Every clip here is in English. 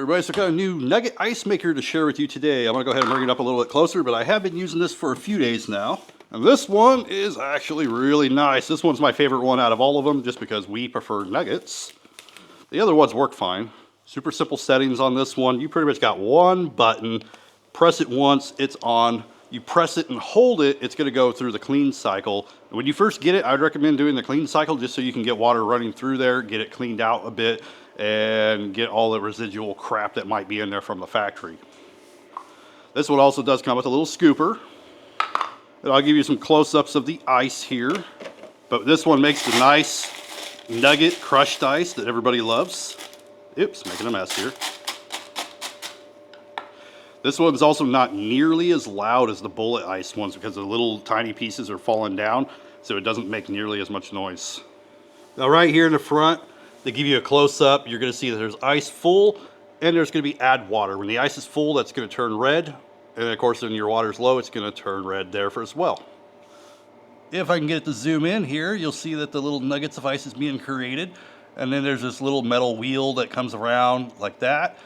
Everybody, so I got a new nugget ice maker to share with you today. I'm gonna go ahead and bring it up a little bit closer, but I have been using this for a few days now. And this one is actually really nice. This one's my favorite one out of all of them, just because we prefer nuggets. The other ones work fine. Super simple settings on this one. You pretty much got one button, press it once, it's on. You press it and hold it, it's gonna go through the clean cycle. And when you first get it, I'd recommend doing the clean cycle just so you can get water running through there, get it cleaned out a bit, and get all the residual crap that might be in there from the factory. This one also does come with a little scooper. And I'll give you some close-ups of the ice here. But this one makes the nice nugget crushed ice that everybody loves. Oops, making a mess here. This one's also not nearly as loud as the bullet ice ones because the little tiny pieces are falling down, so it doesn't make nearly as much noise. Now right here in the front, they give you a close-up. You're going to see that there's ice full and there's going to be add water. When the ice is full, that's going to turn red. And of course, when your water's low, it's going to turn red there as well. If I can get it to zoom in here, you'll see that the little nuggets of ice is being created. And then there's this little metal wheel that comes around like that.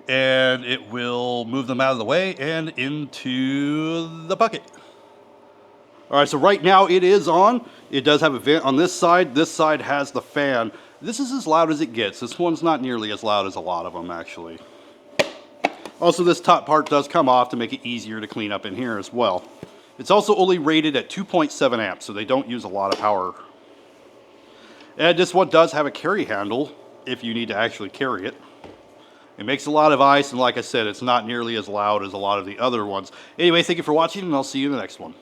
And it will move them out of the way and into the bucket. All right, so right now it is on. It does have a vent on this side. This side has the fan. This is as loud as it gets. This one's not nearly as loud as a lot of them, actually. Also, this top part does come off to make it easier to clean up in here as well. It's also only rated at 2.7 amps, so they don't use a lot of power. And this one does have a carry handle if you need to actually carry it. It makes a lot of ice, and like I said, it's not nearly as loud as a lot of the other ones. Anyway, thank you for watching, and I'll see you in the next one.